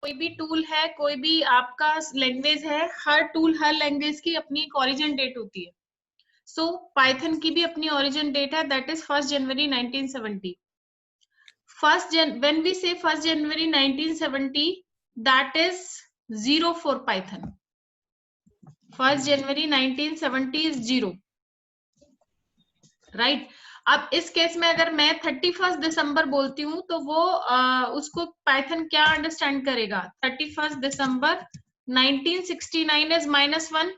कोई भी टूल है, कोई भी आपका लैंग्वेज है, हर टूल हर लैंग्वेज की अपनी एक ओरिजिन डेट होती है। सो पाइथन की भी अपनी ओरिजिन डेट है, that is 1 January 1970। when we say 1 January 1970, that is 0 for Python. 1 January 1970 is 0, right? अब इस केस में अगर मैं 31 दिसंबर बोलती हूँ तो वो उसको पाइथन क्या अंडरस्टैंड करेगा? 31 दिसंबर 1969 इज -1,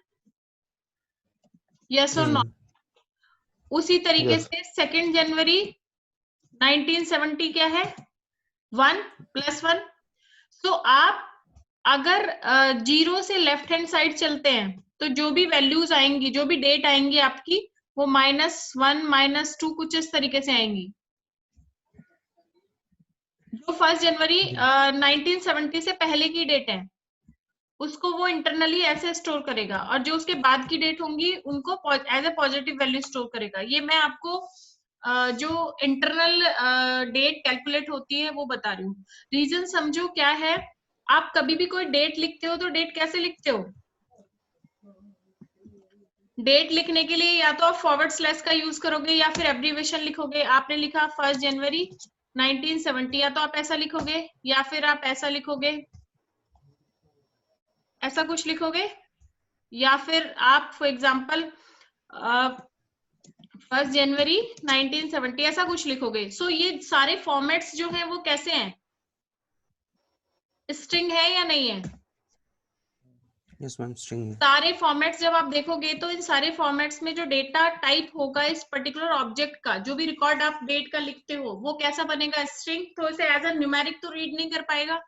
यस और नो? उसी तरीके से 2 जनवरी 1970 क्या है? 1 + 1। सो आप अगर 0 से लेफ्ट हैंड साइड चलते हैं तो जो भी वैल्यूज आएंगी, जो भी डेट आएंगी आपकी, वो -1 -2 कुछ इस तरीके से आएंगी। जो 1 जनवरी 1970 से पहले की डेट है उसको वो इंटरनली ऐसे स्टोर करेगा, और जो उसके बाद की डेट होंगी उनको as a positive value store करेगा। ये मैं आपको जो इंटरनल डेट कैलकुलेट होती है वो बता रही हूँ। रीजन समझो क्या है। आप कभी भी कोई डेट लिखते हो तो डेट कैसे लिखते हो? डेट लिखने के लिए या तो आप फॉरवर्ड स्लैश का यूज करोगे या फिर एब्रीवेशन लिखोगे। आपने लिखा 1 जनवरी 1970, या तो आप ऐसा लिखोगे या फिर आप ऐसा लिखोगे, ऐसा कुछ लिखोगे, या फिर आप फॉर एग्जाम्पल 1 जनवरी 1970 ऐसा कुछ लिखोगे। सो ये सारे फॉर्मेट्स जो हैं वो कैसे हैं? स्ट्रिंग है या नहीं है? यस मैम, स्ट्रिंग है। सारे फॉर्मेट्स जब आप देखोगे तो इन सारे फॉर्मेट्स में जो डेटा टाइप होगा इस पर्टिकुलर ऑब्जेक्ट का, जो भी रिकॉर्ड आप डेट का लिखते हो, वो कैसा बनेगा? स्ट्रिंग। तो इसे एज अ न्यूमेरिक तो रीड नहीं कर पाएगा।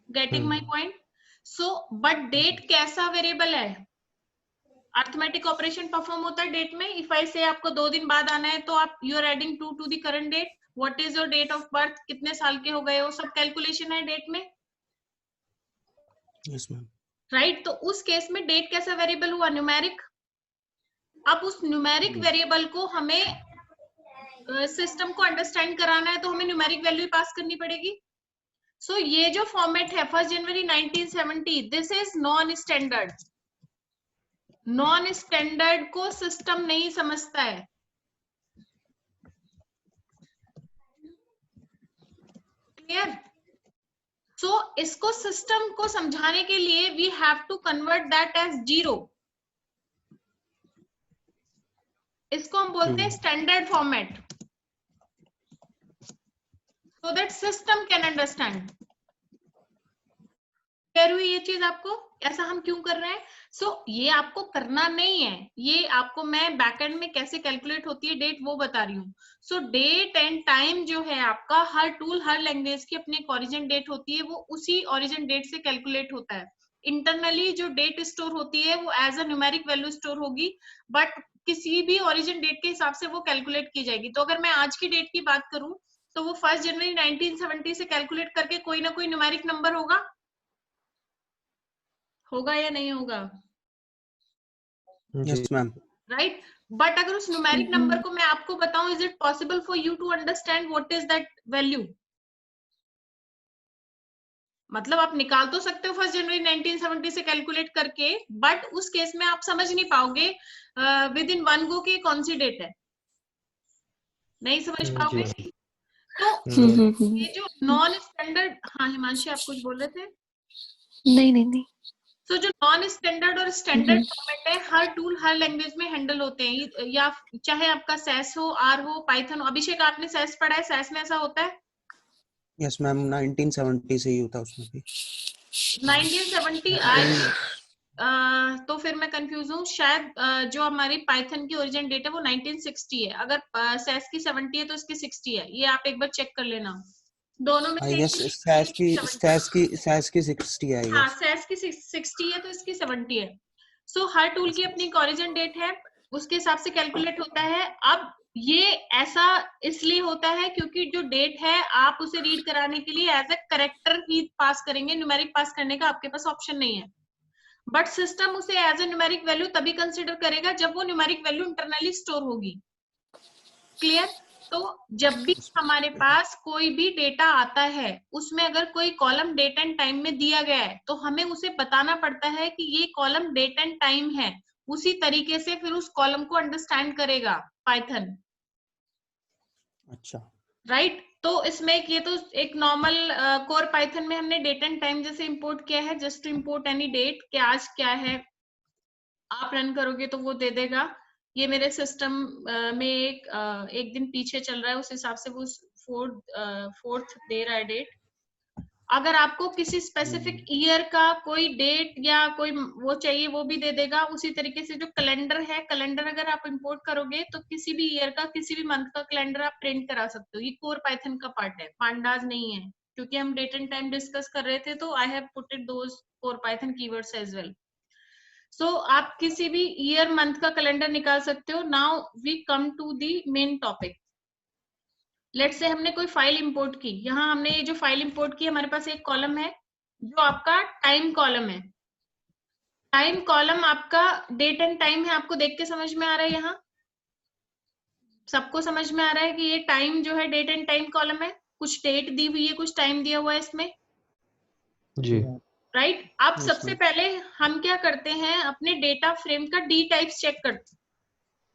Getting my point? So but date कैसा वेरिएबल है? अर्थमेटिक ऑपरेशन परफॉर्म होता है डेट में। इफ आई से आपको 2 दिन बाद आना है तो आप you are adding 2 to the current date. What is your date of birth, कितने साल के हो गए हो, सब कैलकुलेशन है डेट में, यस मैम। राइट? तो उस केस में डेट कैसा वेरिएबल हुआ? न्यूमेरिक। अब उस न्यूमेरिक वेरिएबल को हमें सिस्टम को अंडरस्टैंड कराना है तो हमें न्यूमेरिक वैल्यू पास करनी पड़ेगी। सो ये जो फॉर्मेट है 1 जनवरी 1970, this is non standard. Non standard को सिस्टम नहीं समझता है। क्लियर? सो इसको सिस्टम को समझाने के लिए we have to convert that as 0। इसको हम बोलते हैं standard format, so that system can understand. Clear हुई ये चीज आपको? ऐसा हम क्यों कर रहे हैं? ये आपको करना नहीं है, ये आपको मैं बैकएंड में कैसे कैलकुलेट होती है डेट वो बता रही हूँ। डेट एंड टाइम जो है आपका, हर टूल हर लैंग्वेज की अपनी एक ओरिजिन डेट होती है, वो उसी ओरिजिन डेट से कैलकुलेट होता है। इंटरनली जो डेट स्टोर होती है वो as a numeric value store होगी, बट किसी भी ओरिजिन डेट के हिसाब से वो कैलकुलेट की जाएगी। तो अगर मैं आज की डेट की बात करूं तो वो 1 जनवरी 1970 से कैलकुलेट करके कोई ना कोई न्यूमेरिक नंबर होगा या नहीं होगा? Yes ma'am. राइट? बट अगर उस न्यूमेरिक नंबर को मैं आपको बताऊं, is it possible for you to understand what is that value? मतलब आप निकाल तो सकते हो 1 जनवरी 1970 से कैलकुलेट करके, बट उस केस में आप समझ नहीं पाओगे विद इन वन गो की कौन सी डेट है, नहीं समझ पाओगे। तो ये जो नॉन स्टैंडर्ड, हाँ हिमांशी आप कुछ बोल रहे थे? नहीं। तो जो नॉन स्टैंडर्ड और स्टैंडर्ड फॉर्मेट है, हर टूल हर लैंग्वेज में हैंडल होते हैं, या चाहे आपका सैस हो, आर हो, पाइथन हो। अभिषेक आपने सैस पढ़ा है? सैस में ऐसा होता है? यस मैम, 1970 से ही होता है उसमें भी। 1970 तो फिर मैं कंफ्यूज हूँ शायद। जो हमारी पाइथन की ओरिजिन डेट है वो 1960 है। अगर सैस की 70 है तो इसकी 60 है। ये आप एक बार चेक कर लेना, दोनों में से यस, सैस की 60 है। हाँ, यस, सैस की 60 है तो इसकी 70 है। हर टूल की अपनी ओरिजिन डेट है, उसके हिसाब से कैलकुलेट होता है। अब ये ऐसा इसलिए होता है क्योंकि जो डेट है आप उसे रीड कराने के लिए एज ए करेक्टर ही पास करेंगे, न्यूमेरिक पास करने का आपके पास ऑप्शन नहीं है। बट सिस्टम उसे एज ए न्यूमेरिक वैल्यू तभी कंसिडर करेगा जब वो न्यूमेरिक वैल्यू इंटरनली स्टोर होगी। क्लियर? तो जब भी हमारे पास कोई भी डेटा आता है उसमें अगर कोई कॉलम डेट एंड टाइम में दिया गया है तो हमें उसे बताना पड़ता है कि ये कॉलम डेट एंड टाइम है। उसी तरीके से फिर उस कॉलम को अंडरस्टैंड करेगा पाइथन। अच्छा, राइट तो इसमें ये तो एक नॉर्मल कोर पाइथन में हमने डेट एंड टाइम जैसे इंपोर्ट किया है, जस्ट इंपोर्ट एनी डेट कि आज क्या है। आप रन करोगे तो वो दे देगा। ये मेरे सिस्टम में एक दिन पीछे चल रहा है, उस हिसाब से वो फोर्थ दे रहा है डेट। अगर आपको किसी स्पेसिफिक ईयर का कोई डेट या कोई वो चाहिए वो भी दे देगा। उसी तरीके से जो कैलेंडर है, कैलेंडर अगर आप इंपोर्ट करोगे तो किसी भी ईयर का किसी भी मंथ का कैलेंडर आप प्रिंट करा सकते हो। ये कोर पाइथन का पार्ट है, पांडास नहीं है, क्योंकि हम डेट एंड टाइम डिस्कस कर रहे थे तो I have put it those core Python keywords as well. So आप किसी भी ईयर मंथ का कैलेंडर निकाल सकते हो। Now we come to the main topic. Let's say हमने कोई फाइल इंपोर्ट की, यहाँ हमने ये जो फाइल इंपोर्ट की हमारे पास एक कॉलम है जो आपका टाइम कॉलम है। टाइम कॉलम आपका डेट एंड टाइम है। आपको देख के समझ में आ रहा है, यहाँ सबको समझ में आ रहा है कि ये टाइम जो है डेट एंड टाइम कॉलम है। कुछ डेट दी हुई है, कुछ टाइम दिया हुआ है इसमें, जी राइट। अब सबसे पहले हम क्या करते हैं, अपने डेटा फ्रेम का डी टाइप्स चेक करते हैं।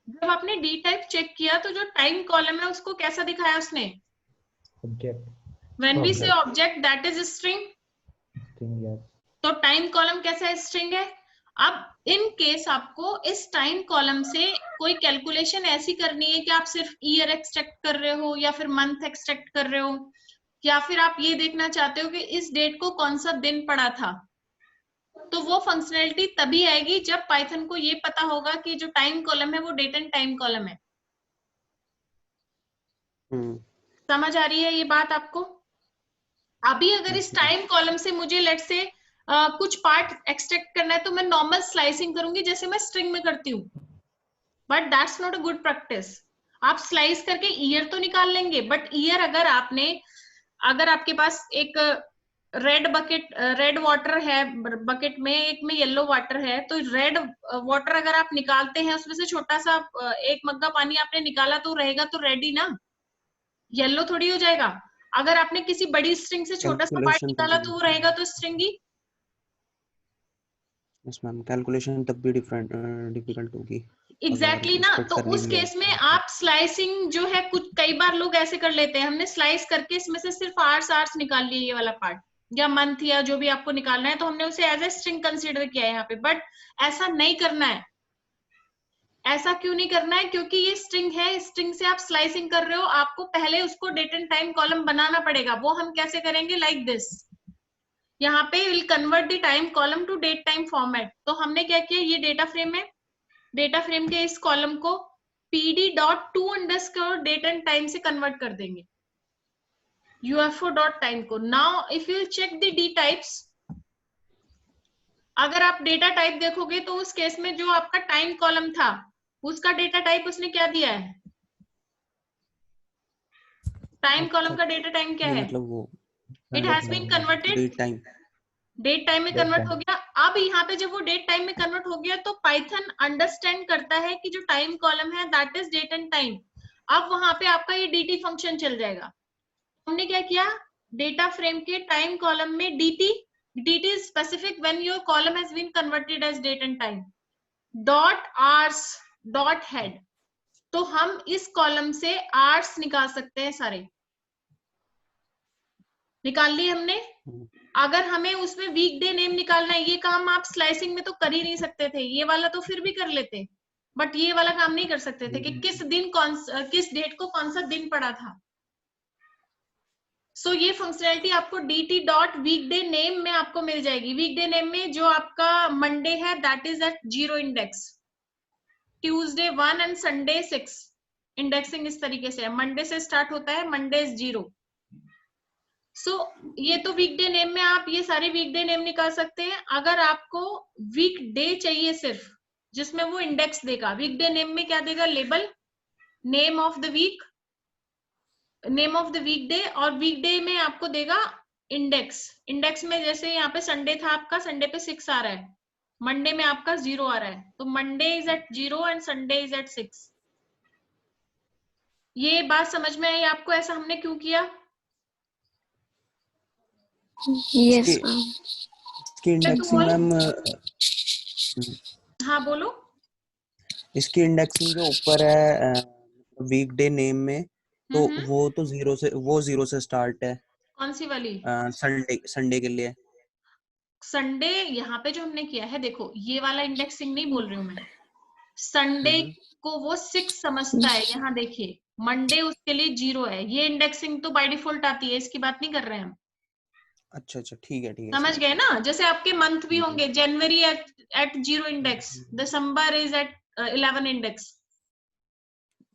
जब आपने डी टाइप चेक किया तो जो टाइम कॉलम है उसको कैसा दिखाया उसने, ऑब्जेक्ट। व्हेन वी से ऑब्जेक्ट दैट इज स्ट्रिंग, तो टाइम कॉलम कैसा है, स्ट्रिंग है। अब इन केस आपको इस टाइम कॉलम से कोई कैलकुलेशन ऐसी करनी है कि आप सिर्फ ईयर एक्सट्रैक्ट कर रहे हो या फिर मंथ एक्सट्रैक्ट कर रहे हो, या फिर आप ये देखना चाहते हो कि इस डेट को कौन सा दिन पड़ा था, तो वो फंक्शनैलिटी तभी आएगी जब पाइथन को ये पता होगा कि जो टाइम कॉलम है वो डेट एंड टाइम कॉलम है। समझ आ रही है ये बात आपको? अभी अगर इस टाइम कॉलम से मुझे लेट से कुछ पार्ट एक्सट्रैक्ट करना है तो मैं नॉर्मल स्लाइसिंग करूंगी जैसे मैं स्ट्रिंग में करती हूँ, but that's not a good practice. आप स्लाइस करके ईयर तो निकाल लेंगे, बट ईयर अगर आपके पास एक रेड वाटर है बकेट में, एक में येलो वाटर है, तो रेड वाटर अगर आप निकालते हैं उसमें से छोटा सा एक मग्गा पानी आपने निकाला तो रहेगा तो रेड ही ना, येलो थोड़ी हो जाएगा। अगर आपने किसी बड़ी स्ट्रिंग से छोटा सा पार्ट निकाला तो वो रहेगा तो स्ट्रिंग ही। यस मैम, कैलकुलेशन तब भी डिफिकल्ट होगी। एग्जैक्टली ना, तो उस केस में आप स्लाइसिंग जो है, कुछ कई बार लोग ऐसे कर लेते हैं, हमने स्लाइस करके इसमें से सिर्फ आर्स निकाल लिए, ये वाला पार्ट या मंथ या जो भी आपको निकालना है, तो हमने उसे एज ए स्ट्रिंग कंसीडर किया है यहाँ पे। बट ऐसा नहीं करना है। ऐसा क्यों नहीं करना है? क्योंकि ये स्ट्रिंग है, स्ट्रिंग से आप स्लाइसिंग कर रहे हो, आपको पहले उसको डेट एंड टाइम कॉलम बनाना पड़ेगा। वो हम कैसे करेंगे, लाइक दिस। यहाँ पे will convert the time column to date time format. तो हमने क्या किया, ये डेटा फ्रेम है, डेटा फ्रेम के इस कॉलम को pd.to_ डेट एंड टाइम से कन्वर्ट कर देंगे ufo.time को। Now if you check the D types, अगर आप डेटा टाइप देखोगे तो उस केस में जो आपका टाइम कॉलम था उसका डेटा टाइप उसने क्या दिया है, टाइम कॉलम का डेटा टाइम क्या है, मतलब वो it has been converted date time में कन्वर्ट हो गया। अब यहाँ पे जब वो डेट टाइम में कन्वर्ट हो गया तो पाइथन अंडरस्टैंड करता है कि जो टाइम कॉलम है that is date and time. अब वहां पे आपका ये dt फंक्शन चल जाएगा। हमने क्या किया, डेटा फ्रेम के टाइम कॉलम में dt is specific when your column has been converted as date and time, dot hours dot head। तो हम इस कॉलम से hours निकाल सकते हैं, सारे निकाल लिए हमने। अगर हमें उसमें वीकडे नेम निकालना है, ये काम आप स्लाइसिंग में तो कर ही नहीं सकते थे, ये वाला तो फिर भी कर लेते, बट ये वाला काम नहीं कर सकते थे कि किस डेट को कौन सा दिन पड़ा था। सो ये फंक्शनैलिटी आपको dt.weekday name में आपको मिल जाएगी। वीकडे नेम में जो आपका मंडे है that is at 0 index, Tuesday 1 and Sunday 6। Indexing इस तरीके से है, मंडे से स्टार्ट होता है, मंडे इज 0। सो ये तो वीकडे नेम में आप ये सारे वीकडे नेम निकाल सकते हैं। अगर आपको वीकडे चाहिए सिर्फ जिसमें वो इंडेक्स देगा, वीकडे नेम में क्या देगा, label, name of the week, name of the weekday, और वीकडे में आपको देगा इंडेक्स। इंडेक्स में जैसे यहाँ पे संडे था आपका, संडे पे 6 आ रहा है, मंडे में आपका 0 आ रहा है, तो Monday is at 0 and Sunday is at 6। ये बात समझ में आई आपको, ऐसा हमने क्यों किया? यस इसकी मैम। इसकी इंडेक्सिंग मैम, हाँ बोलो। इसकी इंडेक्सिंग जो ऊपर है वीकडे नेम में, तो हम्म, वो तो जीरो से स्टार्ट है कौन सी वाली? संडे संडे के लिए। संडे यहाँ पे जो हमने किया है, देखो ये वाला इंडेक्सिंग नहीं बोल रही हूँ मैं, संडे को वो 6 समझता है। यहाँ देखिए मंडे उसके लिए 0 है, ये इंडेक्सिंग तो बाय डिफॉल्ट आती है, इसकी बात नहीं कर रहे हैं हम। अच्छा अच्छा, ठीक है समझ समझ गए गया। ना? जैसे आपके मंथ भी हम्म, होंगे, January at 0 index, December is at 11 index.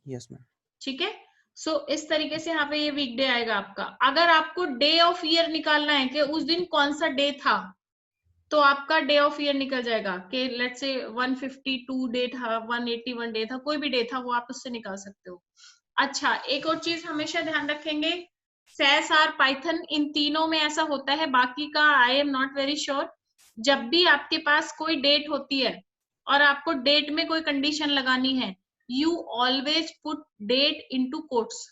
Yes ma'am. ठीक है। सो इस तरीके से यहाँ पे ये वीकडे आएगा आपका। अगर आपको डे ऑफ ईयर निकालना है कि उस दिन कौन सा डे था, तो आपका डे ऑफ ईयर निकल जाएगा कि लेट्स से 152 डे था, 181 डे था, कोई भी डे था, वो आप उससे निकाल सकते हो। अच्छा, एक और चीज हमेशा ध्यान रखेंगे, सेस और पाइथन इन तीनों में ऐसा होता है, बाकी का I am not very sure. जब भी आपके पास कोई डेट होती है और आपको डेट में कोई कंडीशन लगानी है, you always put date into quotes,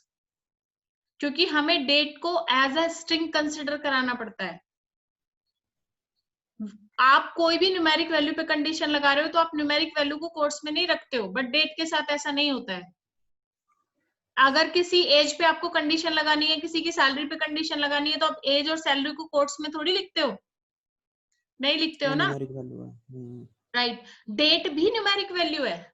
क्योंकि हमें डेट को एज अ स्ट्रिंग कंसिडर कराना पड़ता है। आप कोई भी न्यूमेरिक वैल्यू पे कंडीशन लगा रहे हो तो आप न्यूमेरिक वैल्यू को कोट्स में नहीं रखते हो, बट डेट के साथ ऐसा नहीं होता है। अगर किसी एज पे आपको कंडीशन लगानी है, किसी की सैलरी पे कंडीशन लगानी है, तो आप एज और सैलरी को कोट्स में थोड़ी लिखते हो, नहीं लिखते हो वो ना? न्यूमेरिक वैल्यू है। राइट। डेट भी न्यूमेरिक वैल्यू है,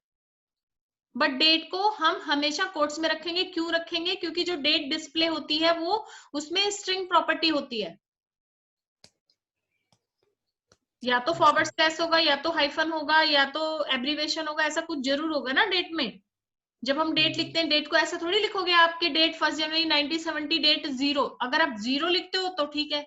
बट डेट को हम हमेशा कोट्स में रखेंगे। क्यों रखेंगे? क्योंकि जो डेट डिस्प्ले होती है वो उसमें स्ट्रिंग प्रॉपर्टी होती है, या तो यस फॉरवर्ड स्लैश होगा, या तो हाइफन होगा, या तो एब्रीवेशन होगा, ऐसा कुछ जरूर होगा ना डेट में। जब हम डेट मैम। लिखते हैं, डेट को ऐसा थोड़ी लिखोगे आपके डेट 1 जनवरी 1970 डेट 0। अगर आप 0 लिखते हो तो ठीक है।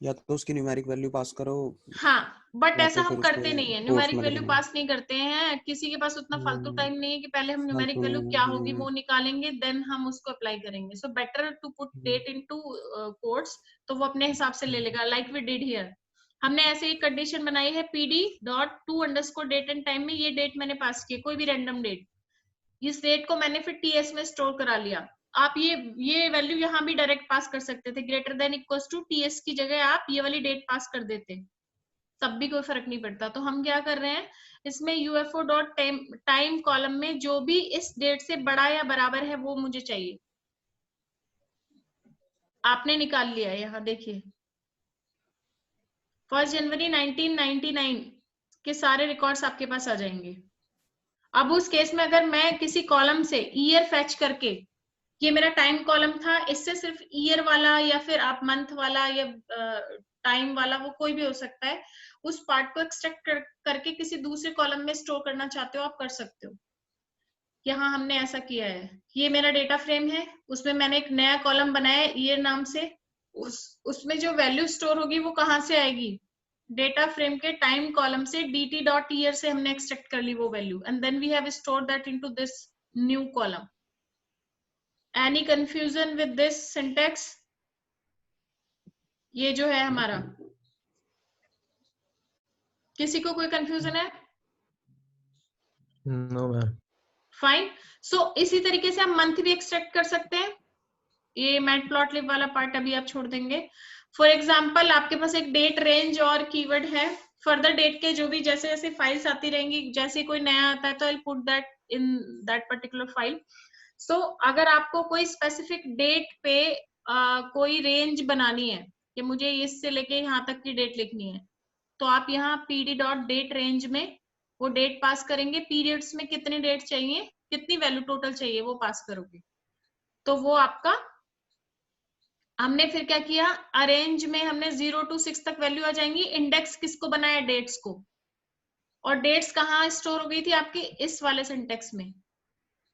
या तो उसकी न्यूमेरिक वैल्यू पास करो, हाँ, बट या ऐसा तो हम फिर उसको करते नहीं है, कोट्स न्यूमेरिक में वैल्यू लिखना। पास नहीं करते हैं। किसी के पास उतना फालतू टाइम नहीं है कि पहले हम न्यूमेरिक फालतू वैल्यू क्या होगी नहीं। वो निकालेंगे, देन हम उसको अप्लाई करेंगे। So better to put date into quotes, तो वो अपने हिसाब से ले लेगा, लाइक वी डिड हियर। हमने ऐसे एक कंडीशन बनाई है, PD dot to underscore date and time में ये डेट मैंने पास की, कोई भी रैंडम डेट, इस डेट को मैंने फिर टीएस में स्टोर करा लिया। आप ये वैल्यू यहाँ भी डायरेक्ट पास कर सकते थे, greater than equals to TS की जगह आप ये वाली डेट पास कर देते, तब भी कोई फर्क नहीं पड़ता। तो हम क्या कर रहे हैं, इसमें यूएफओ डॉट टाइम कॉलम में जो भी इस डेट से बड़ा या बराबर है वो मुझे चाहिए। आपने निकाल लिया है, यहाँ देखिए 1 जनवरी 1999 के सारे रिकॉर्ड्स आपके पास आ जाएंगे। अब उस केस में अगर मैं किसी कॉलम से ईयर फैच करके, ये मेरा टाइम कॉलम था, इससे सिर्फ ईयर वाला या फिर आप मंथ वाला या टाइम वाला, वो कोई भी हो सकता है, उस पार्ट को एक्सट्रैक्ट करके किसी दूसरे कॉलम में स्टोर करना चाहते हो आप कर सकते हो। यहाँ हमने ऐसा किया है, ये मेरा डेटा फ्रेम है, उसमें मैंने एक नया कॉलम बनाया है ईयर नाम से। उसमें जो वैल्यू स्टोर होगी वो कहाँ से आएगी? डेटा फ्रेम के टाइम कॉलम से, dt डॉट ईयर से हमने एक्सट्रैक्ट कर ली वो value, and then we have stored that into this new column. Any confusion with this syntax? ये जो है हमारा, किसी को कोई कंफ्यूजन है? No ma'am. फाइन। सो इसी तरीके से हम मंथ भी एक्सट्रैक्ट कर सकते हैं। ये मैटप्लॉटलिब वाला पार्ट अभी आप छोड़ देंगे। फॉर एग्जाम्पल आपके पास एक डेट रेंज और कीवर्ड है, फर्दर डेट के जो भी जैसे जैसे फाइल्स आती रहेंगी, जैसे कोई नया आता है तो I put that in that particular file. So अगर आपको कोई स्पेसिफिक डेट पे कोई रेंज बनानी है कि मुझे इससे लेके यहाँ तक की डेट लिखनी है, तो आप यहाँ पीडी डॉट डेट रेंज में वो डेट पास करेंगे, पीरियड्स में कितनी डेट चाहिए, कितनी वैल्यू टोटल चाहिए वो पास करोगे, तो वो आपका। हमने फिर क्या किया, अरेंज में हमने 0 to 6 तक वैल्यू आ जाएंगी। इंडेक्स किसको बनाया? डेट्स को। और डेट्स कहाँ स्टोर हो गई थी आपकी? इस वाले सिंटेक्स में।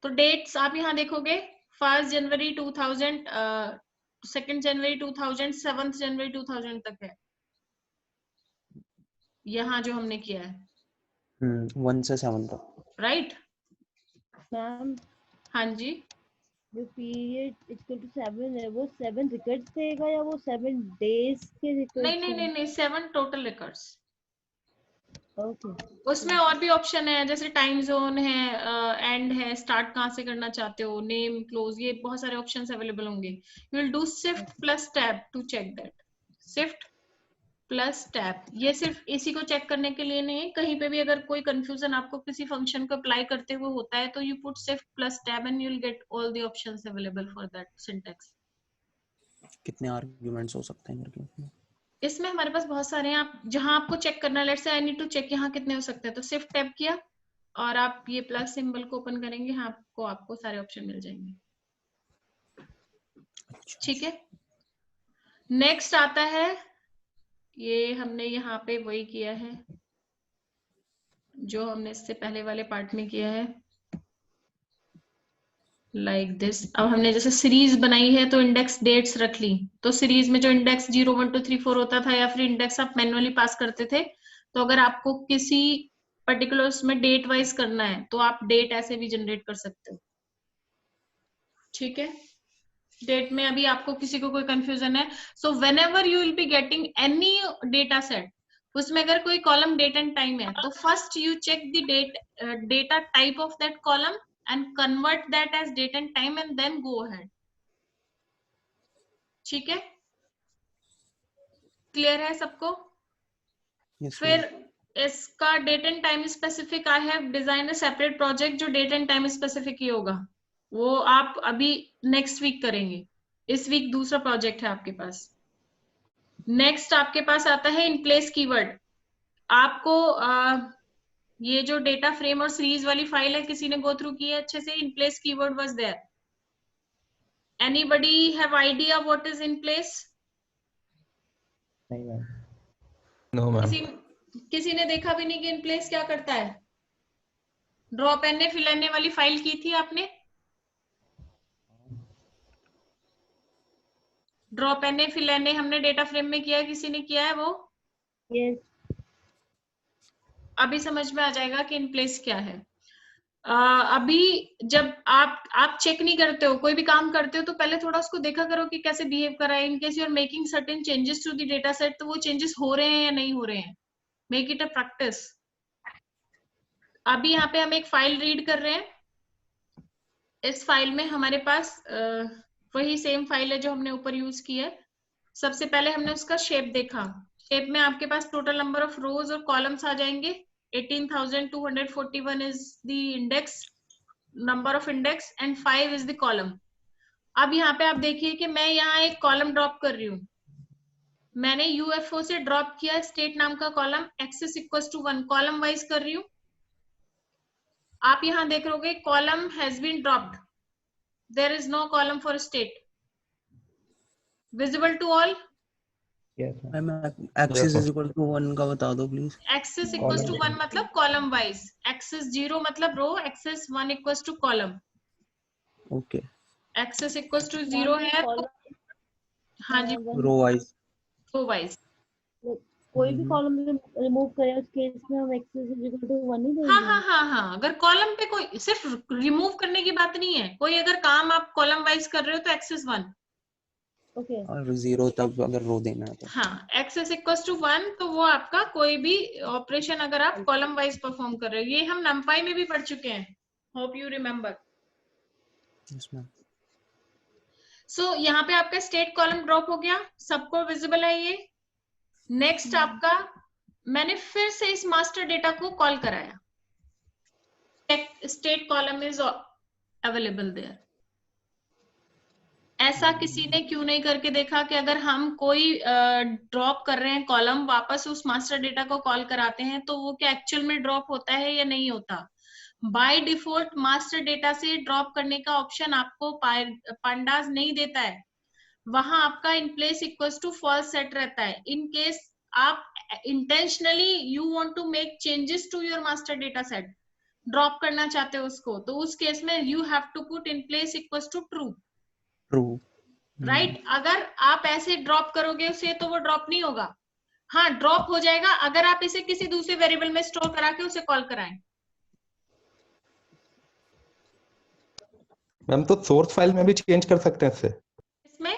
तो डेट्स आप यहाँ देखोगे 1 जनवरी 2000, 2 जनवरी 2000, 7 जनवरी 2000 तक है, यहाँ जो हमने किया है। 1 से 7 तक। राइट। मैम हाँ जी, जो पीरियड इक्वल टू 7 है वो 7 रिकॉर्ड्स देगा या वो 7 डेज के रिकॉर्ड्स नहीं नहीं हैं? नहीं नहीं, 7 टोटल रिकॉर्ड्स। ओके उसमें और भी ऑप्शन है, जैसे टाइम जोन है, एंड है, स्टार्ट कहाँ से करना चाहते हो, नेम, क्लोज, ये बहुत सारे ऑप्शंस अवेलेबल होंगे. You will do shift plus tab to check that. Shift plus tab, ये सिर्फ इसी को चेक करने के लिए नहीं है. कहीं पे भी अगर कोई कंफ्यूजन आपको किसी फंक्शन को अप्लाई करते हुए होता है तो you put shift plus tab and you will get all the options available for that syntax. कितने आर्ग्यूमेंट्स हो सकते हैं मेरे को? इसमें हमारे पास बहुत सारे हैं. आप जहां आपको चेक करना है, let's say I need to check यहाँ कितने हो सकते हैं, तो शिफ्ट टैब किया और आप ये प्लस सिंबल को ओपन करेंगे, हाँ आपको सारे ऑप्शन मिल जाएंगे. ठीक है. नेक्स्ट आता है, ये हमने यहाँ पे वही किया है जो हमने इससे पहले वाले पार्ट में किया है, लाइक दिस. अब हमने जैसे सीरीज बनाई है तो इंडेक्स डेट्स रख ली, तो सीरीज में जो इंडेक्स 0 1 2 3 4 होता था या फिर इंडेक्स आप मैन्युअली पास करते थे, तो अगर आपको किसी पर्टिकुलर उसमें डेट वाइज करना है तो आप डेट ऐसे भी जनरेट कर सकते हो. ठीक है. डेट में अभी आपको किसी को कोई कंफ्यूजन है, so whenever you will be getting any data set, उसमें अगर कोई कॉलम डेट एंड टाइम है तो first you check the date data type of that column and convert that as date and time and then go ahead. ठीक है. Clear है सबको? yes, फिर इसका date and time specific, I have design a separate project जो date and time specific ही होगा, वो आप अभी नेक्स्ट वीक करेंगे. इस वीक दूसरा प्रोजेक्ट है आपके पास. नेक्स्ट आपके पास आता है इन प्लेस कीवर्ड. आपको ये जो डेटा फ्रेम और सीरीज वाली फाइल है किसी ने गो थ्रू की है अच्छे से? In place keyword was there. Anybody have idea what is in place? नहीं मैम. No ma'am. किसी ने देखा भी नहीं कि इन प्लेस क्या करता है? ड्रॉप एन फिल एन वाली फाइल की थी आपने? ड्रॉप एन फिल एन हमने डेटा फ्रेम में किया है, किसी ने किया है वो? यस अभी समझ में आ जाएगा कि इन प्लेस क्या है. अभी जब आप चेक नहीं करते हो, कोई भी काम करते हो, तो पहले थोड़ा उसको देखा करो कि कैसे बिहेव कर रहा है. In case you are making certain changes to the data set, तो वो चेंजेस हो रहे हैं या नहीं हो रहे हैं. Make it a practice. अभी यहाँ पे हम एक फाइल रीड कर रहे हैं. इस फाइल में हमारे पास वही सेम फाइल है जो हमने ऊपर यूज की है. सबसे पहले हमने उसका शेप देखा. शेप में आपके पास टोटल नंबर ऑफ रोज और कॉलम्स आ जाएंगे. 18,241 is the index, number of index and 5 is the column. अब यहाँ पे आप देखिए कि मैं यहाँ एक कॉलम ड्रॉप कर रही हूँ. मैंने UFO से ड्रॉप किया स्टेट नाम का column, access equals to 1, column wise कर रही हूँ. आप यहाँ देख रहोगे column has been dropped, there is no column for state. Visible to all? Yes ma'am. Ma'am axis is equal to 1 का बता दो प्लीज. एक्सेस इक्वल्स टू 1 मतलब कॉलम वाइज, एक्सेस 0 मतलब row, axis 1 equals to column. Okay. Axis equals to 0 है. हाँ जी, row wise. Row wise. कोई भी column remove करे उस केस में हम एक्सेस इज इक्वल टू 1 ही देंगे. हाँ. अगर कॉलम पे कोई, सिर्फ रिमूव करने की बात नहीं है, कोई अगर काम आप कॉलम वाइज कर रहे हो तो एक्सेस 1. ओके. और 0 तब अगर रो देना है तो. हाँ, एक्सेस इक्वल्स टू 1 तो वो आपका कोई भी ऑपरेशन अगर आप कॉलम वाइज परफॉर्म कर रहे हो. ये हम नंपाई में भी पढ़ चुके हैं, hope you remember. Yes ma'am. So यहाँ पे आपका स्टेट कॉलम ड्रॉप हो गया, सबको विजिबल है ये. नेक्स्ट आपका, मैंने फिर से इस मास्टर डेटा को कॉल कराया. State column is available there. ऐसा किसी ने क्यों नहीं करके देखा कि अगर हम कोई ड्रॉप कर रहे हैं कॉलम, वापस उस मास्टर डेटा को कॉल कराते हैं तो वो क्या एक्चुअल में ड्रॉप होता है या नहीं होता? बाय डिफॉल्ट मास्टर डेटा से ड्रॉप करने का ऑप्शन आपको पांडास नहीं देता है. वहां आपका in place equals to false set रहता है. इन केस आप intentionally you want to make changes to your master data set, drop करना चाहते हो उसको, तो उस केस में you have to put in place equals to true. True. Right. अगर आप ऐसे ड्रॉप करोगे उसे तो वो ड्रॉप नहीं होगा. हाँ, ड्रॉप हो जाएगा अगर आप इसे किसी दूसरे वेरिएबल में स्टोर करा के उसे कॉल कराएं. मैम तो सोर्स फाइल में भी चेंज कर सकते हैं इससे. इसमें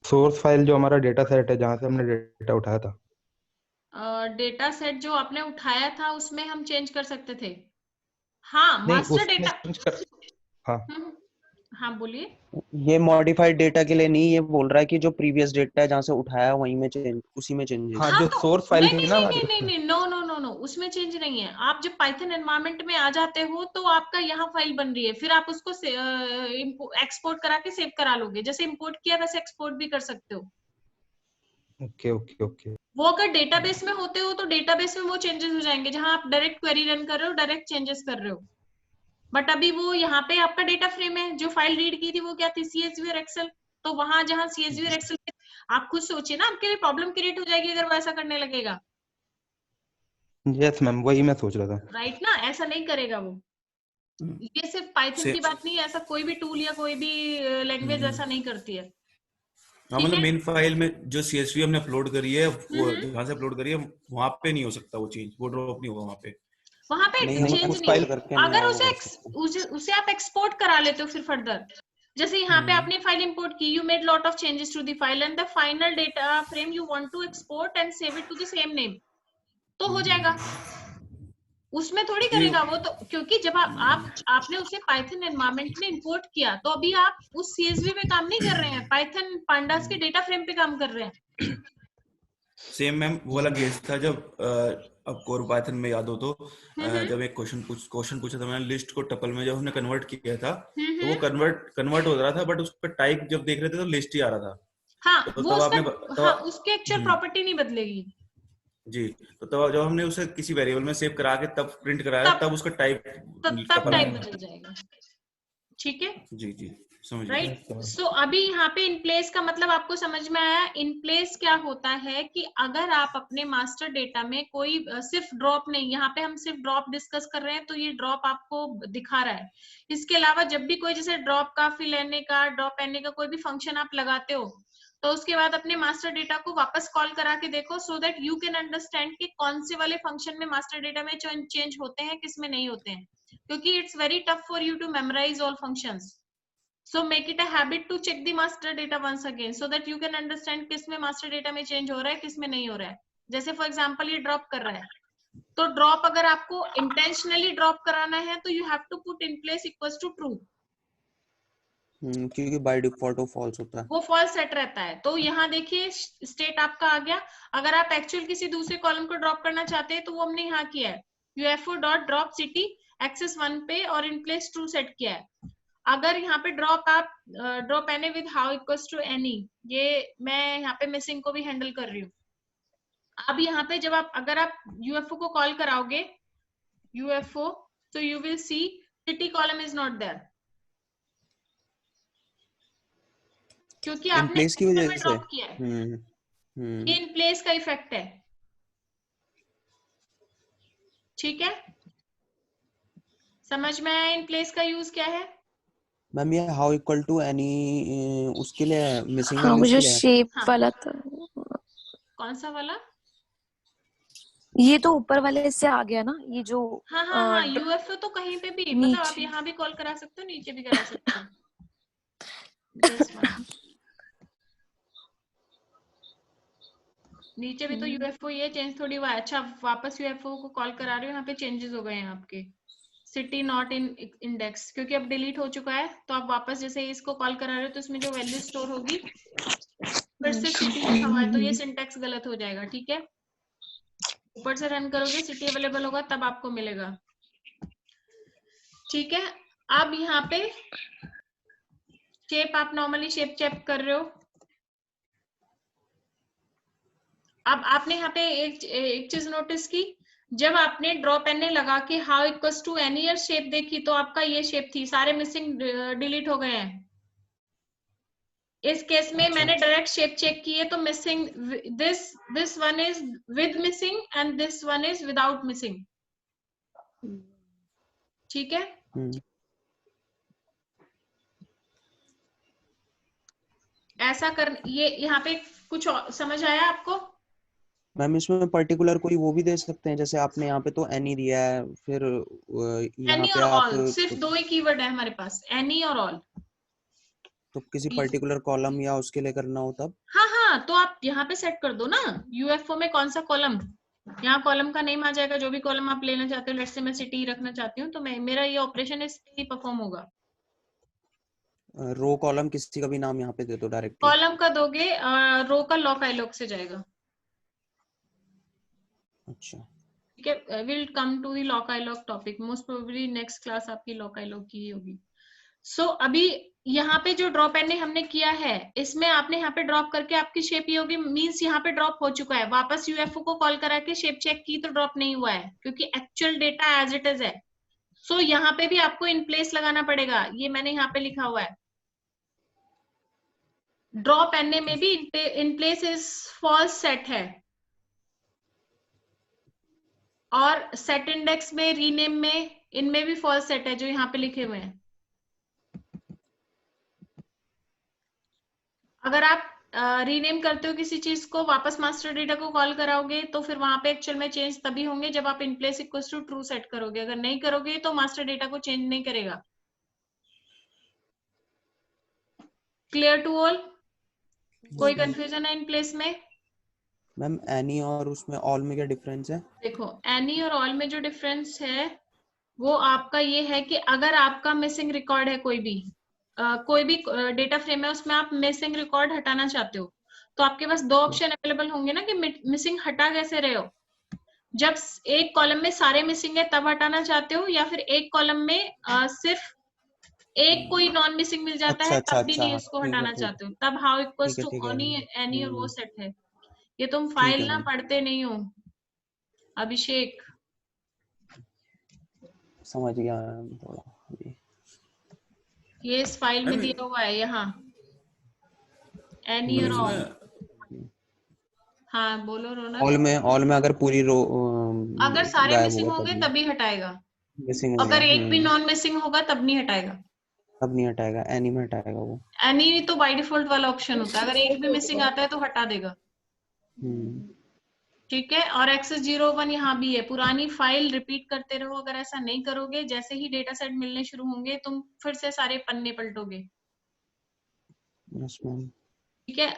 सोर्स फाइल जो हमारा डेटा सेट है जहां से हमने डेटा उठाया था. डेटा सेट जो आपने उठाया था उसमें हम चेंज कर सकते थे। हाँ, नहीं मास्टर उसमें डेटा। change कर हाँ हाँ बोलिए। ये मॉडिफाइड डेटा के लिए नहीं, ये बोल रहा है कि जो प्रीवियस डेटा है जहाँ से उठाया वहीं में चेंज, उसी में चेंजेस। हाँ हाँ जो तो सोर्स फाइल नहीं थी नहीं ना नहीं हमारी नहीं नहीं नो नो नो नो, उसमें चेंज नहीं है। आप जब पाइथन एनवायरनमेंट में आ जाते हो तो आपका यहाँ फाइल बन रही है, फिर आप उसको एक्सपोर्ट करा के सेव करा लोगे। जैसे इंपोर्ट किया वैसे एक्सपोर्ट भी कर सकते हो। Okay okay okay. वो अगर डेटाबेस में होते हो तो डेटाबेस में वो चेंजेस हो जाएंगे, जहां आप डायरेक्ट क्वेरी रन कर रहे हो, डायरेक्ट चेंजेस कर रहे हो। बट अभी वो यहाँ पे आपका डेटा फ्रेम है, जो फाइल रीड की थी वो क्या थी, CSV और एक्सेल। तो वहां जहां CSV और एक्सेल, आप खुद सोचिए ना, आपके लिए प्रॉब्लम क्रिएट हो जाएगी अगर वो ऐसा करने लगेगा। यस मैम, वही मैं सोच रहा था। राइट ना, ऐसा नहीं करेगा वो। ये सिर्फ पाइथन की बात नहीं है, ऐसा कोई भी टूल या कोई भी लैंग्वेज ऐसा नहीं करती है। हाँ, मतलब मेन फाइल में जो CSV हमने अपलोड करी है, वो जहाँ से अपलोड करी है वहां पे नहीं हो सकता वो चेंज, वो ड्रॉप नहीं होगा वहां पे। वहां पे नहीं, हम चेंज उस नहीं फाइल होगा। करके नहीं अगर वो कर सकते। उसे आप एक्सपोर्ट करा लेते हो फिर फर्दर, जैसे यहाँ पे आपने फाइल इंपोर्ट की, you made lot of changes to the file and the final data frame you want to export and save it to the same name, तो हो जाएगा। उसमें थोड़ी करेगा वो तो, क्योंकि जब आपने उसे पाइथन एनवायरनमेंट में इंपोर्ट किया तो अभी आप उस CSV पे काम नहीं कर रहे हैं, पाइथन पांडास के डेटा फ्रेम पे काम कर रहे हैं। सेम मैम वो वाला केस था जब आपको और पाइथन में याद हो तो जब एक क्वेश्चन पूछा था मैंने, लिस्ट को टपल में जब हमने कन्वर्ट किया था तो वो कन्वर्ट हो रहा था, बट उसका टाइप जब देख रहे थे तो लिस्ट ही आ रहा था। हाँ, तो वो तब आपने हाँ, उसके एक्चुअल प्रॉपर्टी नहीं बदलेगी जी, तो तब जब हमने उसे किसी वेरिएबल में सेव करा के तब प्रिंट कराया, तब उसका टाइप तब टाइप बदल जाएगा। ठीक है जी जी, समझ गया। राइट। सो अभी यहाँ पे इन प्लेस का मतलब आपको समझ में आया। इन प्लेस क्या होता है कि अगर आप अपने मास्टर डेटा में कोई सिर्फ ड्रॉप नहीं, यहाँ पे हम सिर्फ ड्रॉप डिस्कस कर रहे हैं तो ये ड्रॉप आपको दिखा रहा है। इसके अलावा जब भी कोई जैसे ड्रॉप का, फिल एने का, ड्रॉप एने का कोई भी फंक्शन आप लगाते हो तो उसके बाद अपने मास्टर डेटा को वापस कॉल करा के देखो, so that you can understand कि कौन से वाले फंक्शन में मास्टर डेटा में चेंज होते हैं, किस में नहीं होते हैं, क्योंकि it's very tough for you to memorize all functions. So make it a habit to check the master data once again so that you can understand किस में master data में change हो रहा है, किस में नहीं हो रहा है। जैसे for example ये drop कर रहा है, तो drop अगर आपको intentionally drop कराना है तो you have to put in place equals to true, क्योंकि बाय डिफॉल्ट वो फॉल्स होता है, वो false सेट रहता है। तो यहाँ देखिए स्टेट आपका आ गया। अगर आप एक्चुअल किसी दूसरे कॉलम को ड्रॉप करना चाहते हैं तो वो हमने यहाँ किया है, UFO dot drop city access 1 पे और इन प्लेस ट्रू सेट किया है। अगर यहाँ पे ड्रॉप आप drop any with how equals to any, ये मैं यहाँ पे मिसिंग को भी हैंडल कर रही हूँ। अब यहाँ पे जब अगर आप UFO को कॉल कराओगे, UFO, so you will see city column is not there, क्योंकि आपने प्लेस की वजह से ड्रॉप किया है। ये इन प्लेस का इफेक्ट है। ठीक है, समझ में आया इन प्लेस का यूज क्या है? मैम ये हाउ इक्वल टू एनी उसके लिए मिसिंग हाँ, वो वैल्यूज जो के लिए शेप वाला था। कौन सा वाला? ये तो ऊपर वाले से आ गया ना, ये जो हाँ हाँ हाँ, UFO तो कहीं पे भी, मतलब आप यहाँ भी कॉल करा सकते हो, नीचे भी करा सकते हो। नीचे भी तो UFO, ये चेंज थोड़ी हुआ है। अच्छा, वापस UFO को कॉल करा रहे हो, यहाँ पे चेंजेस हो गए हैं आपके। सिटी नॉट इन इंडेक्स, क्योंकि अब डिलीट हो चुका है, तो आप वापस जैसे इसको कॉल करा रहे हो तो इसमें जो वैल्यू स्टोर होगी फिर से सिटी लिखा हुआ है, तो ये सिंटैक्स गलत हो जाएगा। ठीक है, ऊपर से रन करोगे, सिटी अवेलेबल होगा तब आपको मिलेगा। ठीक है, अब यहाँ पे शेप, आप नॉर्मली शेप चेक कर रहे हो। अब आपने यहाँ पे एक चीज नोटिस की, जब आपने ड्रॉप एने लगा के how equals to any year shape देखी तो आपका ये शेप थी, सारे मिसिंग डिलीट हो गए हैं। इस केस में मैंने डायरेक्ट शेप चेक किए तो missing, this one is with missing and this one is without missing. ठीक है, ऐसा कर, ये यहाँ पे कुछ समझ आया आपको? मैम इसमें पर्टिकुलर कोई वो भी दे सकते हैं, जैसे आपने यहाँ पे तो एनी दिया है, फिर यहाँ एनी पे और आप ऑल, सिर्फ दो ही कीवर्ड है हमारे पास, एनी और ऑल। तो किसी पर्टिकुलर कॉलम या उसके लिए करना हो तब? हाँ हाँ, तो आप यहाँ पे सेट कर दो ना, UFO में कौन सा कॉलम, यहाँ कॉलम का नेम आ जाएगा, जो भी कॉलम आप लेना चाहते हो। लेट्स से मैं सिटी रखना चाहती हूँ, तो मैं मेरा ये ऑपरेशन इस पे ही परफॉर्म होगा। रो कॉलम किसी का भी नाम यहाँ पे दे दो डायरेक्टली। कॉलम का दोगे, रो का लॉक आईलॉग से जाएगा। अच्छा, ठीक है, will come to the loc iloc topic, most probably next class आपकी लॉक आईलॉग की ही होगी। सो अभी यहाँ पे जो ड्रॉप एन हमने किया है, इसमें आपने यहाँ पे ड्रॉप करके आपकी शेप ये होगी, मींस यहाँ पे ड्रॉप हो चुका है। वापस यूएफओ को कॉल करा के शेप चेक की तो ड्रॉप नहीं हुआ है, क्योंकि actual data as it is है। सो यहाँ पे भी आपको इन प्लेस लगाना पड़ेगा, ये मैंने यहाँ पे लिखा हुआ है। ड्रॉप एनए में भी in place is false set है, और सेट इंडेक्स में, रीनेम में, इनमें भी फॉल्स सेट है जो यहाँ पे लिखे हुए हैं। अगर आप रीनेम करते हो किसी चीज को, वापस मास्टर डेटा को कॉल कराओगे, तो फिर वहां पे एक्चुअल में चेंज तभी होंगे जब आप in place equal to true set करोगे। अगर नहीं करोगे तो मास्टर डेटा को चेंज नहीं करेगा। Clear to all? कोई कंफ्यूजन है इन प्लेस में? मैम एनी और उसमें ऑल में क्या डिफरेंस है? देखो, एनी और ऑल में जो डिफरेंस है वो आपका ये है कि अगर आपका मिसिंग रिकॉर्ड है, कोई भी डेटा फ्रेम है, उसमें आप मिसिंग रिकॉर्ड हटाना चाहते हो, तो आपके पास दो ऑप्शन अवेलेबल होंगे ना कि मिसिंग हटा कैसे रहे हो। जब एक कॉलम में सारे मिसिंग है तब हटाना चाहते हो, या फिर एक कॉलम में सिर्फ एक कोई नॉन मिसिंग मिल जाता अच्छा है अच्छा तब भी अच्छा, नहीं उसको ठीक है हटाना ठीक चाहते है हो, तब हाउ इक्वल्स टू ठीक है एनी और वो सेट है। ये तुम ठीक फाइल है ना मैम, पढ़ते नहीं हो अभिषेक। समझ गया मैम थोड़ा अभी। ये इस फाइल में मैम दिया हुआ है यहाँ, एनी और ऑल। इसमें हाँ बोलो रोनक। ऑल में अगर पूरी रो अगर सारे गायब मिसिंग होगा होंगे तभी तभी हटाएगा, मिसिंग होगा। अगर एक भी नॉन मिसिंग होगा तब नहीं हटाएगा। तब नहीं हटाएगा, एनी में हटाएगा वो। एनी तो बाय डिफॉल्ट वाला ऑप्शन होता है, अगर एक भी मिसिंग आता है तो हटा देगा। हम्म, ठीक है, और एक्सेस 01 यहाँ भी है, पुरानी फाइल रिपीट करते रहो। अगर ऐसा नहीं करोगे, जैसे ही डेटा सेट मिलने शुरू होंगे तुम फिर से सारे पन्ने पलटोगे। Yes ma'am. ठीक है,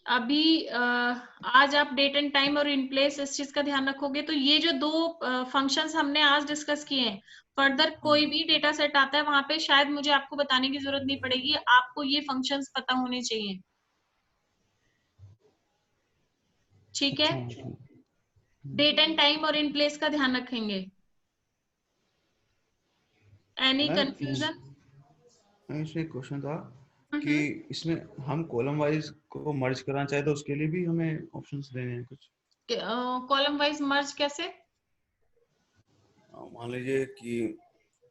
अभी आज आप डेट एंड टाइम और इन प्लेस इस चीज का ध्यान रखोगे। तो ये जो दो फंक्शंस हमने आज डिस्कस किए हैं, फर्दर कोई भी डेटा सेट आता है वहां पे शायद मुझे आपको बताने की जरूरत नहीं पड़ेगी, आपको ये फंक्शंस पता होने चाहिए। ठीक है, अच्छा, डेट एंड टाइम और इन प्लेस का ध्यान रखेंगे। Any ma'am confusion? इसमें एक क्वेश्चन था कि इसमें हम कॉलम वाइज को मर्ज करना चाहे तो उसके लिए भी हमें ऑप्शंस देने हैं कुछ? कॉलम वाइज मर्ज कैसे? मान लीजिए कि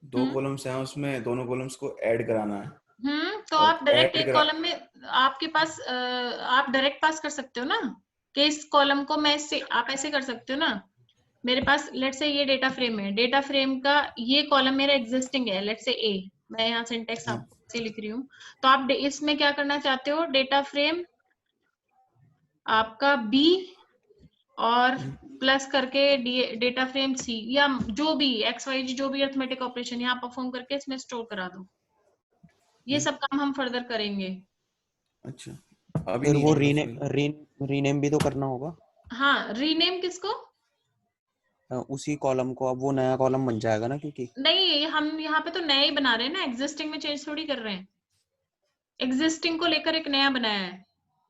दो कॉलम्स हैं, उसमें दोनों कॉलम्स को ऐड कराना है, तो और आप डायरेक्ट ऐड एक करा कॉलम में आपके पास आप डायरेक्ट पास कर सकते हो ना, कि इस कॉलम को मैं इससे, आप ऐसे कर सकते हो ना। मेरे पास लेट से ये डेटा फ्रेम है, डेटा फ्रेम का ये कॉलम मेरा एग्जिस्टिंग है, लेट से ए, मैं यहाँ सिंटेक्स आपको से लिख रही हूँ। तो आप इसमें क्या करना चाहते हो, डेटा फ्रेम आपका बी और प्लस करके डेटा फ्रेम सी, या जो भी एक्स वाई जी जो भी अरिथमेटिक ऑपरेशन यहाँ परफॉर्म करके इसमें स्टोर करा दो। ये सब काम हम फर्दर करेंगे। अच्छा, अभी फिर नहीं वो है मतलब रीनेम भी तो करना होगा। हाँ, रीनेम किसको? उसी कॉलम को, अब वो नया कॉलम बन जाएगा ना, क्योंकि नहीं, हम यहाँ पे तो नया ही बना रहे हैं ना, एग्जिस्टिंग में चेंज थोड़ी कर रहे हैं। एग्जिस्टिंग को लेकर एक नया बनाया है।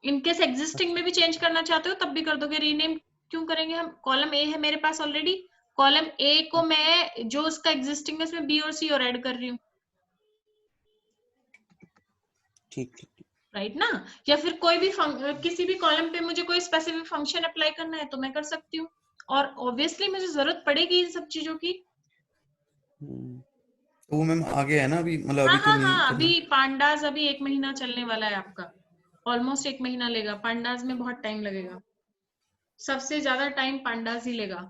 इनकेस एग्जिस्टिंग में भी चेंज करना चाहते हो तब भी कर दोगे। रीनेम क्यों करेंगे हम? कॉलम ए है मेरे पास ऑलरेडी, कॉलम ए को मैं जो उसका एग्जिस्टिंग है उसमें बी और सी और ऐड कर रही हूँ, ठीक ठीक। राइट ना। या फिर कोई भी किसी भी कॉलम पे मुझे कोई स्पेसिफिक फंक्शन अप्लाई करना है तो मैं कर सकती हूँ, और ऑब्वियसली मुझे जरूरत पड़ेगी इन सब चीजों की। तो वो मैम आगे है ना अभी, मतलब हाँ अभी तो हाँ नहीं हाँ, करना? अभी पांडाज अभी 1 महीना चलने वाला है आपका, ऑलमोस्ट 1 महीना लेगा। पांडाज में बहुत टाइम लगेगा, सबसे ज्यादा टाइम पांडाज ही लेगा।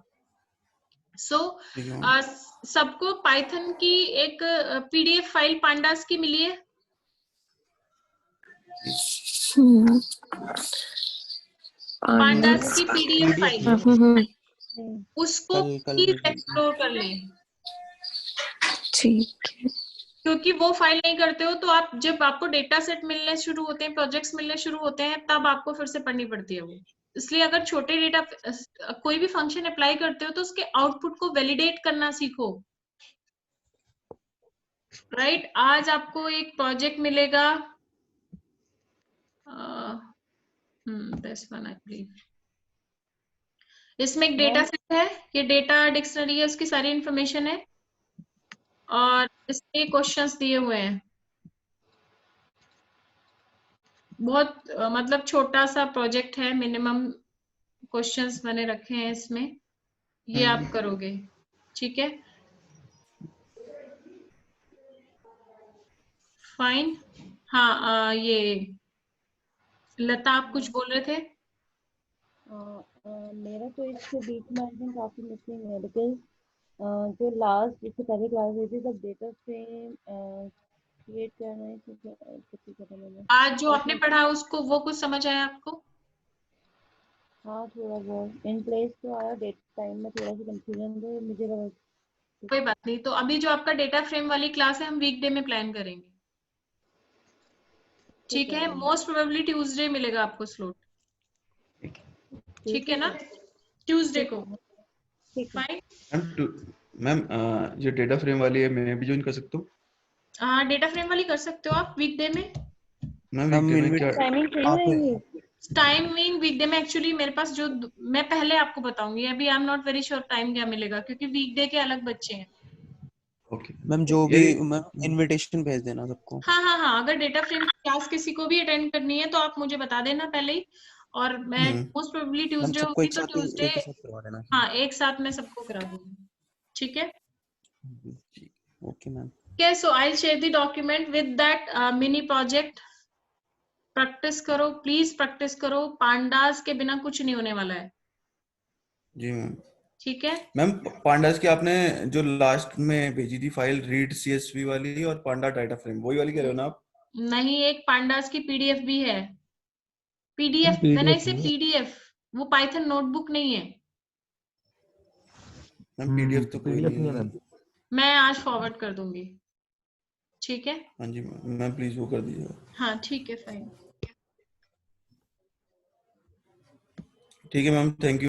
सो ठीक है मैम। सबको पाइथन की एक पीडीएफ फाइल पांडाज की मिली है? पांडाज की पीडीएफ फाइल, उसको कल एक्सप्लोर कर लें, ठीक है। क्योंकि वो फाइल नहीं करते हो तो आप, जब आपको डेटा सेट मिलने शुरू होते हैं, प्रोजेक्ट्स मिलने शुरू होते हैं, तब आपको फिर से पढ़नी पड़ती है वो। इसलिए अगर छोटे डेटा कोई भी फंक्शन अप्लाई करते हो तो उसके आउटपुट को वैलिडेट करना सीखो, राइट। आज आपको एक प्रोजेक्ट मिलेगा, दिस वन आई बिलीव, इसमें एक डेटा सेट है, ये डेटा डिक्शनरी है, उसकी सारी इंफॉर्मेशन है और इसके क्वेश्चंस दिए हुए हैं। बहुत मतलब छोटा सा प्रोजेक्ट है, मिनिमम क्वेश्चंस मैंने रखे हैं इसमें, ये आप करोगे, ठीक है, फाइन। हाँ ये लता आप कुछ बोल रहे थे? मेरा तो इसके बीच में आई थिंक काफी मिसिंग है, बिकॉज जो लास्ट इससे पहले क्लास हुई थी तब डेटा फ्रेम क्रिएट करना है, कितनी करना मैंने। आज जो आपने पढ़ा उसको वो कुछ समझ आया आपको? हाँ थोड़ा बहुत इन प्लेस तो आया, डेट टाइम में थोड़ा सा कंफ्यूजन था मुझे लगा। कोई बात नहीं, तो अभी जो आपका डेटा फ्रेम वाली क्लास है हम वीकडे में प्लान करेंगे, ठीक है। मोस्ट प्रोबेबली ट्यूसडे मिलेगा आपको स्लॉट, ठीक है ना, ट्यूसडे को, फाइन। मैम ये डेटा फ्रेम वाली है, मैं भी ज्वाइन कर सकता हूँ? हाँ डेटा फ्रेम वाली कर सकते हो आप वीकडे में। मैम वीकडे में क्या टाइमिंग सही रहेगी? टाइमिंग वीकडे में एक्चुअली मेरे पास जो, मैं पहले आपको बताऊंगी, अभी I am not very sure time क्या मिलेगा क्योंकि वीकडे के अलग बच्चे हैं। ओके मैम जो भी मैम इनविटेशन भेज देना सबको। हाँ, अगर डेटा फ्रेम क्लास किसी को भी अटेंड करनी है तो आप मुझे बता देना पहले ही, और मैं मोस्ट प्रोबेबली मैम ट्यूसडे सबको होगी एक तो साथ ट्यूसडे, एक ही साथ करवा देना। हाँ एक साथ मैं सबको करा दूंगी, ठीक है। Okay ma'am. Okay, so I'll share the document with that mini project. Practice करो प्लीज, प्रैक्टिस करो, पांडास के बिना कुछ नहीं होने वाला है। जी मैम। ठीक है मैम, पांडास की आपने जो लास्ट में भेजी थी फाइल रीड सीएसवी वाली और पांडा डाटा फ्रेम, वही वाली कह रहे हो ना आप? नहीं, एक पांडास की पीडीएफ भी है, पीडीएफ व्हेन आई से पीडीएफ, वो पाइथन नोटबुक नहीं है मैम। पीडीएफ तो कोई नहीं है। मैं आज फॉरवर्ड कर दूंगी, ठीक है। हाँ जी मैम, प्लीज वो कर दीजिएगा। हाँ ठीक है, फाइन। ठीक है मैम, थैंक यू।